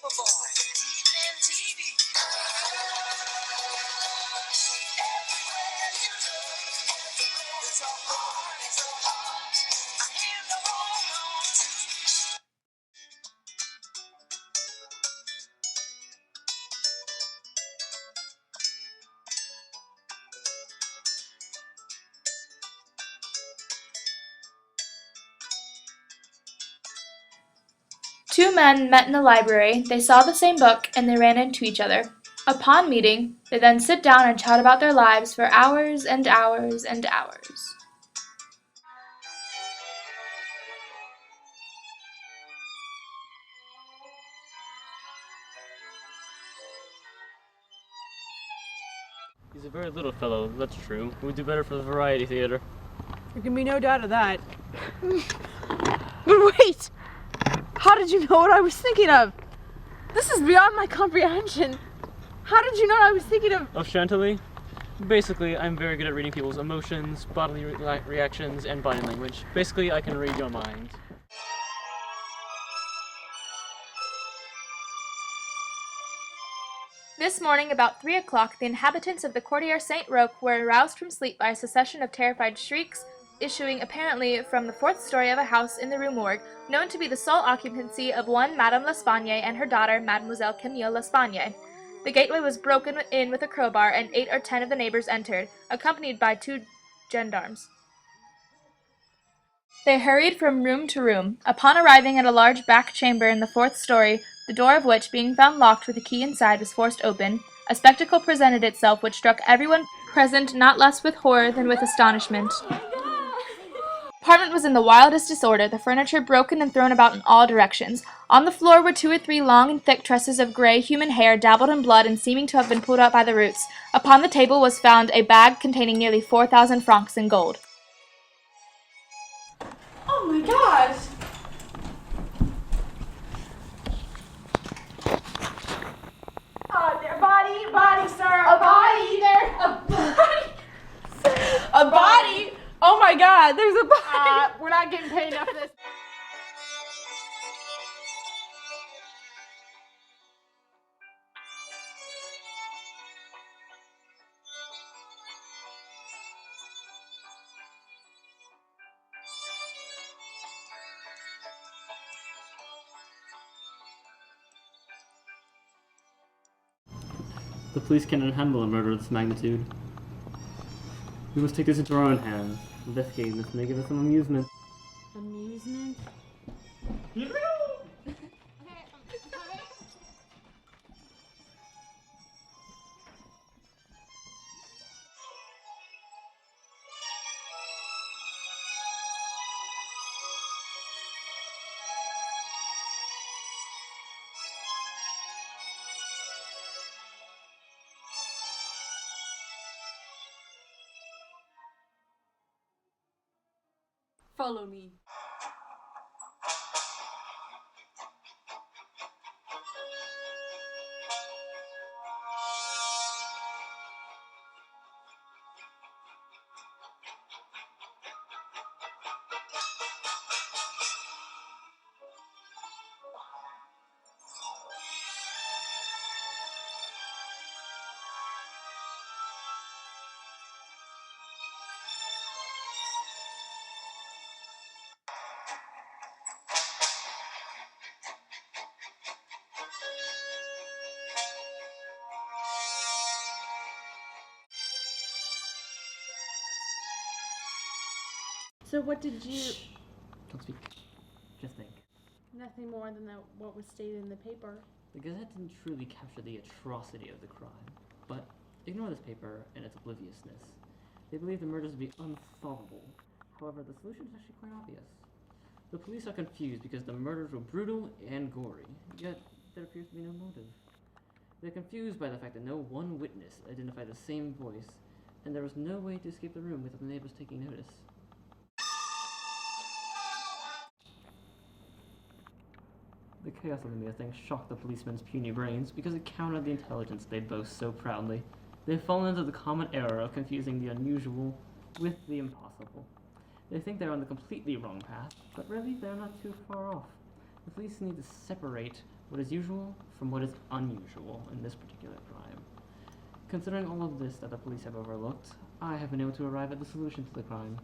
Paperboy, eating MTV. Everywhere you look, there's a heart, a hand to hold on to. Two men met in the library, they saw the same book, and they ran into each other. Upon meeting, they then sit down and chat about their lives for hours and hours and hours. He's a very little fellow, that's true. He would do better for the variety theater. There can be no doubt of that. But wait! How did you know what I was thinking of? This is beyond my comprehension. How did you know I was thinking of... Of Chantilly? Basically, I'm very good at reading people's emotions, bodily reactions, and body language. Basically, I can read your mind. This morning, about 3 o'clock, the inhabitants of the Quartier Saint-Roch were aroused from sleep by a succession of terrified shrieks, issuing apparently from the fourth story of a house in the Rue Morgue, known to be the sole occupancy of one Madame L'Espagne and her daughter, Mademoiselle Camille L'Espagne. The gateway was broken in with a crowbar, and 8 or 10 of the neighbors entered, accompanied by 2 gendarmes. They hurried from room to room. Upon arriving at a large back chamber in the fourth story, the door of which, being found locked with a key inside, was forced open, a spectacle presented itself which struck everyone present not less with horror than with astonishment. The apartment was in the wildest disorder, the furniture broken and thrown about in all directions. On the floor were 2 or 3 long and thick tresses of gray human hair, dabbled in blood and seeming to have been pulled out by the roots. Upon the table was found a bag containing nearly 4,000 francs in gold. Oh my gosh! Body, sir! A body there! A body! A body? Oh my god, there's a body! We're not getting paid enough for this. The police cannot handle a murder of this magnitude. We must take this into our own hands. Investigate this may give us some amusement. Amusement? Follow me. So what did you... Shh. Don't speak. Just think. Nothing more than what was stated in the paper. The Gazette didn't truly capture the atrocity of the crime, but ignore this paper and its obliviousness. They believe the murders to be unsolvable. However, the solution is actually quite obvious. The police are confused because the murders were brutal and gory, yet there appears to be no motive. They're confused by the fact that no one witness identified the same voice, and there was no way to escape the room without the neighbors taking notice. The chaos of the mere thing shocked the policemen's puny brains because it countered the intelligence they boast so proudly. They've fallen into the common error of confusing the unusual with the impossible. They think they're on the completely wrong path, but really they're not too far off. The police need to separate what is usual from what is unusual in this particular crime. Considering all of this that the police have overlooked, I have been able to arrive at the solution to the crime.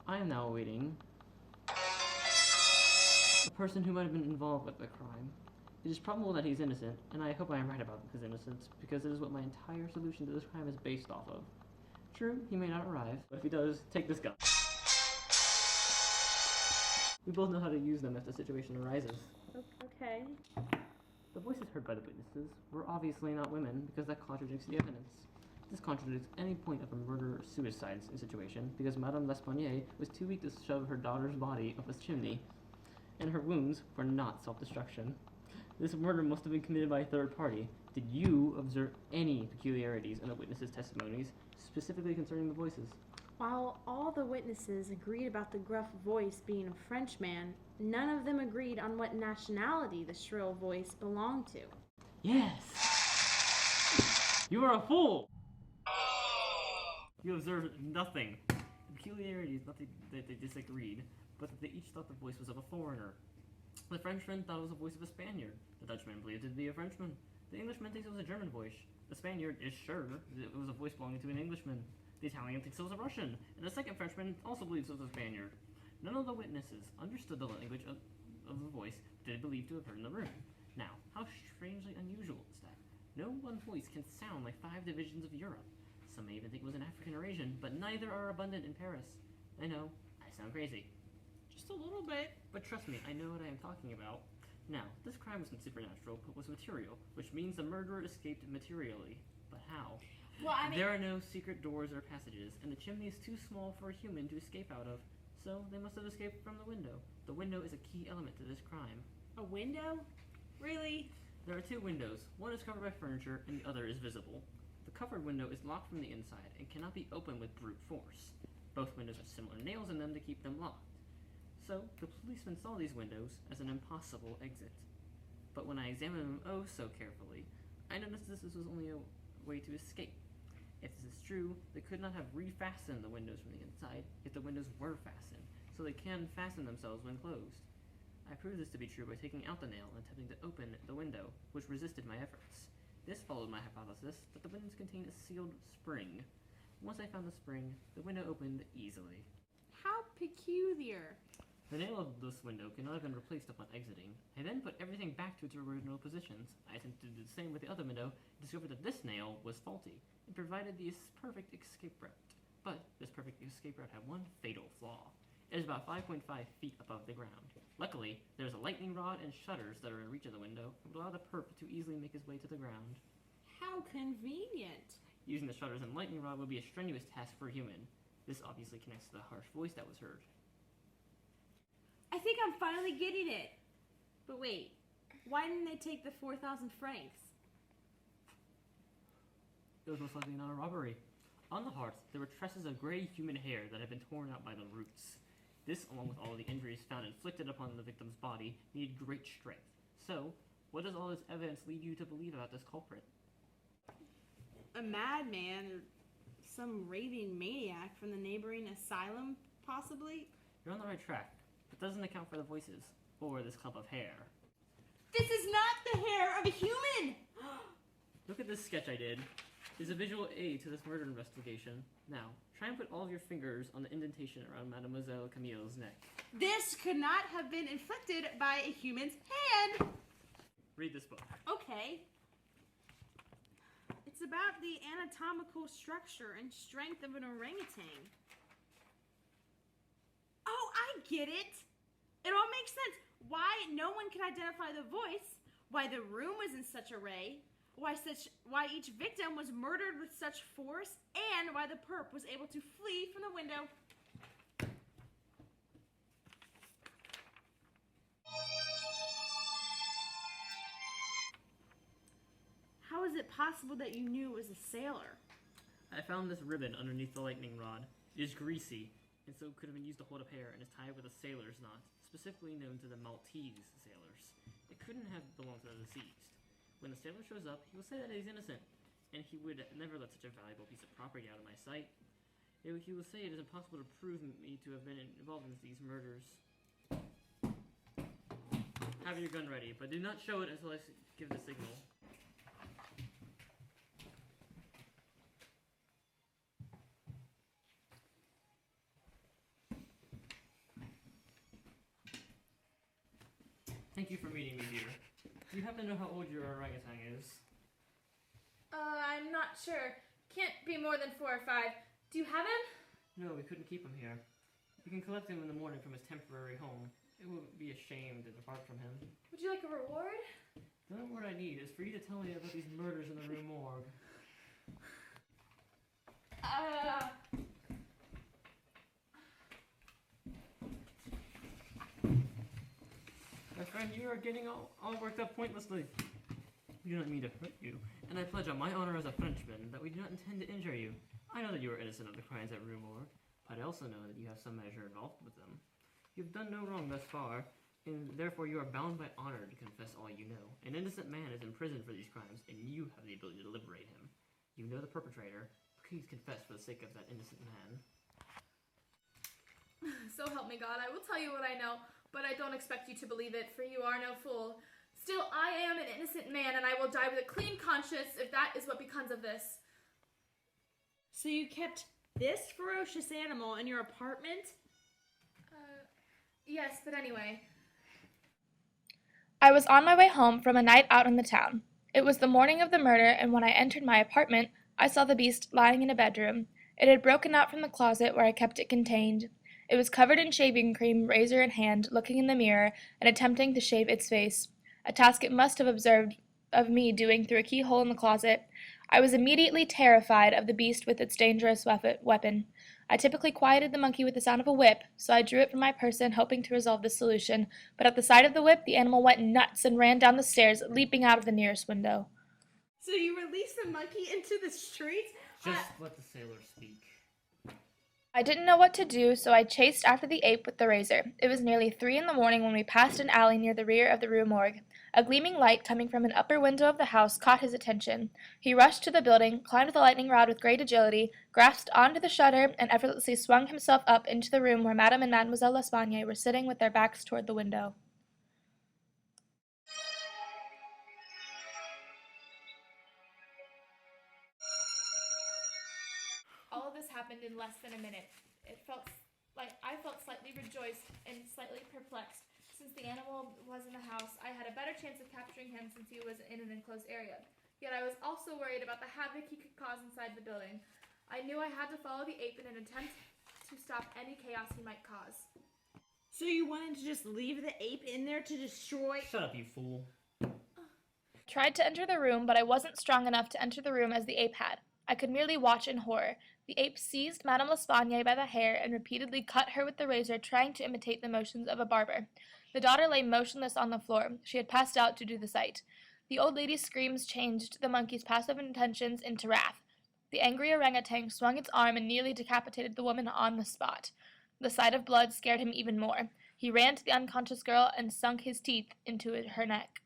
I am now awaiting a person who might have been involved with the crime. It is probable that he is innocent, and I hope I am right about his innocence, because it is what my entire solution to this crime is based off of. True, he may not arrive, but if he does, take this gun. We both know how to use them if the situation arises. Okay. The voices heard by the witnesses were obviously not women, because that contradicts the evidence. This contradicts any point of a murder-suicide situation, because Madame L'Espanaye was too weak to shove her daughter's body up a chimney, and her wounds were not self-destruction. This murder must have been committed by a third party. Did you observe any peculiarities in the witnesses' testimonies, specifically concerning the voices? While all the witnesses agreed about the gruff voice being a Frenchman, none of them agreed on what nationality the shrill voice belonged to. Yes! You are a fool! You observed nothing. The peculiarity is not that they disagreed, but that they each thought the voice was of a foreigner. The Frenchman thought it was the voice of a Spaniard. The Dutchman believed it to be a Frenchman. The Englishman thinks it was a German voice. The Spaniard is sure that it was a voice belonging to an Englishman. The Italian thinks it was a Russian, and the second Frenchman also believes it was a Spaniard. None of the witnesses understood the language of the voice that they believed to have heard in the room. Now, how strangely unusual is that? No one voice can sound like 5 divisions of Europe. Some may even think it was an African or Asian, but neither are abundant in Paris. I know, I sound crazy. Just a little bit. But trust me, I know what I am talking about. Now, this crime wasn't supernatural, but was material, which means the murderer escaped materially. But how? Well, I mean, there are no secret doors or passages, and the chimney is too small for a human to escape out of. So they must have escaped from the window. The window is a key element to this crime. a window? Really? There are 2 windows. One is covered by furniture, and the other is visible. The covered window is locked from the inside and cannot be opened with brute force. Both windows have similar nails in them to keep them locked. So, the policeman saw these windows as an impossible exit. But when I examined them oh so carefully, I noticed this was only a way to escape. If this is true, they could not have refastened the windows from the inside if the windows were fastened, so they can fasten themselves when closed. I proved this to be true by taking out the nail and attempting to open the window, which resisted my efforts. This followed my hypothesis that the windows contained a sealed spring. Once I found the spring, the window opened easily. How peculiar. The nail of this window could not have been replaced upon exiting. I then put everything back to its original positions. I attempted to do the same with the other window, and discovered that this nail was faulty. It provided the perfect escape route. But this perfect escape route had one fatal flaw. It is about 5.5 feet above the ground. Luckily, there is a lightning rod and shutters that are in reach of the window, and would allow the perp to easily make his way to the ground. How convenient. Using the shutters and lightning rod would be a strenuous task for a human. This obviously connects to the harsh voice that was heard. I think I'm finally getting it. But wait, why didn't they take the 4,000 francs? It was most likely not a robbery. On the hearth, there were tresses of gray human hair that had been torn out by the roots. This, along with all the injuries found inflicted upon the victim's body, needed great strength. So, what does all this evidence lead you to believe about this culprit? A madman or some raving maniac from the neighboring asylum, possibly? You're on the right track. It doesn't account for the voices, or this clump of hair. This is not the hair of a human! Look at this sketch I did. It's a visual aid to this murder investigation. Now, try and put all of your fingers on the indentation around Mademoiselle Camille's neck. This could not have been inflicted by a human's hand! Read this book. Okay. It's about the anatomical structure and strength of an orangutan. Oh, I get it! It all makes sense. Why no one could identify the voice, why the room was in such array, why each victim was murdered with such force, and why the perp was able to flee from the window. How is it possible that you knew it was a sailor? I found this ribbon underneath the lightning rod. It is greasy, and so could have been used to hold up hair, and is tied with a sailor's knot, specifically known to the Maltese sailors. It couldn't have belonged to the deceased. When the sailor shows up, he will say that he's innocent, and he would never let such a valuable piece of property out of my sight. He will say it is impossible to prove me to have been involved in these murders. Have your gun ready, but do not show it until I give the signal. Thank you for meeting me, dear. Do you happen to know how old your orangutan is? I'm not sure. Can't be more than 4 or 5. Do you have him? No, we couldn't keep him here. We can collect him in the morning from his temporary home. It would be a shame to depart from him. Would you like a reward? The only word I need is for you to tell me about these murders in the Rue Morgue. My friend, you are getting all worked up pointlessly. We do not mean to hurt you, and I pledge on my honor as a Frenchman that we do not intend to injure you. I know that you are innocent of the crimes at Rue Morgue, but I also know that you have some measure involved with them. You have done no wrong thus far, and therefore you are bound by honor to confess all you know. An innocent man is imprisoned for these crimes, and you have the ability to liberate him. You know the perpetrator. Please confess for the sake of that innocent man. So help me God, I will tell you what I know, but I don't expect you to believe it, for you are no fool. Still, I am an innocent man, and I will die with a clean conscience if that is what becomes of this. So you kept this ferocious animal in your apartment? Yes, but anyway. I was on my way home from a night out in the town. It was the morning of the murder, and when I entered my apartment, I saw the beast lying in a bedroom. It had broken out from the closet where I kept it contained. It was covered in shaving cream, razor in hand, looking in the mirror, and attempting to shave its face, a task it must have observed of me doing through a keyhole in the closet. I was immediately terrified of the beast with its dangerous weapon. I typically quieted the monkey with the sound of a whip, so I drew it from my person, hoping to resolve the solution, but at the sight of the whip, the animal went nuts and ran down the stairs, leaping out of the nearest window. So you released the monkey into the streets? Just let the sailor speak. I didn't know what to do, so I chased after the ape with the razor. It was nearly 3 in the morning when we passed an alley near the rear of the Rue Morgue. A gleaming light coming from an upper window of the house caught his attention. He rushed to the building, climbed the lightning rod with great agility, grasped onto the shutter, and effortlessly swung himself up into the room where Madame and Mademoiselle L'Espagne were sitting with their backs toward the window. All of this happened in less than a minute. I felt slightly rejoiced and slightly perplexed. Since the animal was in the house, I had a better chance of capturing him since he was in an enclosed area. Yet I was also worried about the havoc he could cause inside the building. I knew I had to follow the ape in an attempt to stop any chaos he might cause. So you wanted to just leave the ape in there to destroy? Shut up, you fool. Tried to enter the room, but I wasn't strong enough to enter the room as the ape had. I could merely watch in horror. The ape seized Madame L'Espagne by the hair and repeatedly cut her with the razor, trying to imitate the motions of a barber. The daughter lay motionless on the floor. She had passed out due to the sight. The old lady's screams changed the monkey's passive intentions into wrath. The angry orangutan swung its arm and nearly decapitated the woman on the spot. The sight of blood scared him even more. He ran to the unconscious girl and sunk his teeth into her neck.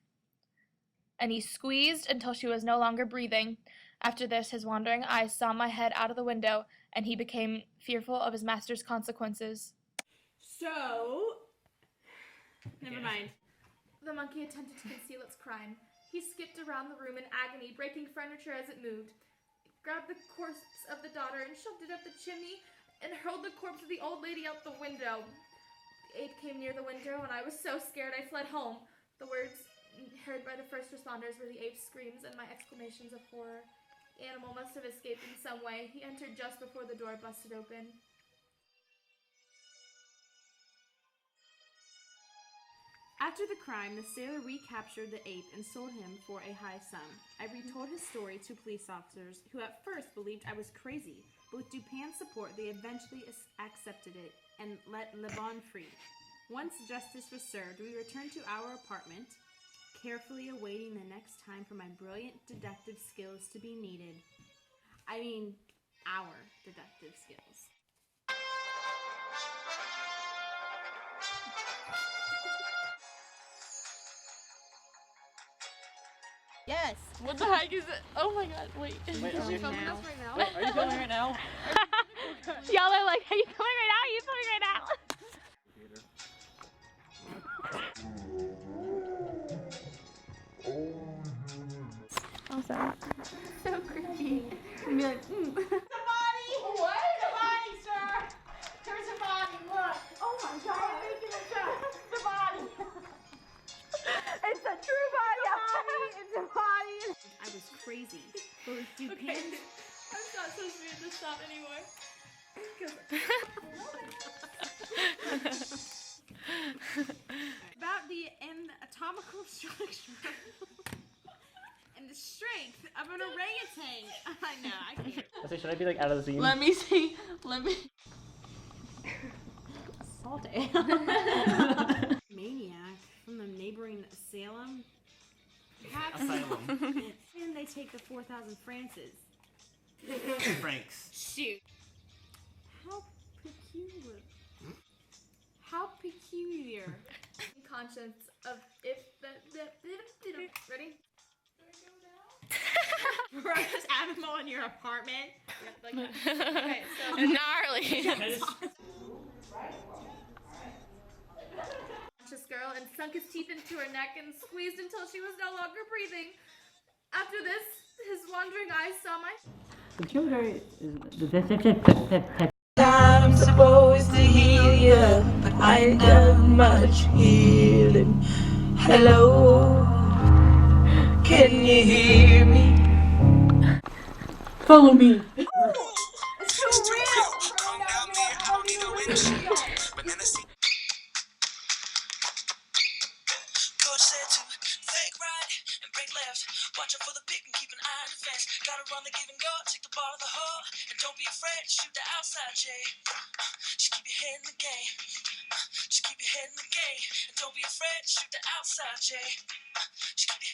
And he squeezed until she was no longer breathing. After this, his wandering eyes saw my head out of the window, and he became fearful of his master's consequences. So... Never mind. The monkey attempted to conceal its crime. He skipped around the room in agony, breaking furniture as it moved. He grabbed the corpse of the daughter and shoved it up the chimney, and hurled the corpse of the old lady out the window. The ape came near the window, and I was so scared I fled home. The words heard by the first responders were the ape's screams and my exclamations of horror. The animal must have escaped in some way. He entered just before the door busted open. After the crime, the sailor recaptured the ape and sold him for a high sum. I retold his story to police officers, who at first believed I was crazy, but with Dupin's support, they eventually accepted it and let Le Bon free. Once justice was served, we returned to our apartment, carefully awaiting the next time for my brilliant deductive skills to be needed. I mean, our deductive skills. Yes. What the heck is it? Oh my god, wait. Wait, are we filming this right now? Wait, are you filming right now? Y'all are like, are you coming right now? Are you coming right now? Oh, sorry. So creepy. And be like, The body! What? The body, sir! There's a body, look! Oh my god, I'm making this up! The body! It's a true body. It's a body! I was crazy. Those depends. I'm not so scared to stop anymore. About the anatomical structure and the strength of an orangutan. I know, I can't. I say, should I be like out of the scene? Let me see. Let me. Salty. Maniac from the neighboring Salem. Asylum. And they take the 4,000 francs. Franks. Shoot. How peculiar. How peculiar. Conscience of if the ready? Gross animal in your apartment. Yep, like that. Okay, so Gnarly. conscious girl and sunk his teeth into her neck and squeezed until she was no longer breathing. After this, his wandering eyes saw my The killer is I'm supposed to heal you, but I ain't done much healing. Hello, can you hear me? Follow me. It's so real. Come down there, I don't need a windshield. But then I see Coach said to fake right and break left. Watch out for the pick and keep an eye on the fence. Gotta run the give and go, take the ball to the hole. And don't be afraid to shoot the outside, Jay. Just keep your head in the game. Just keep your head in the game. And don't be afraid to shoot the outside, Jay.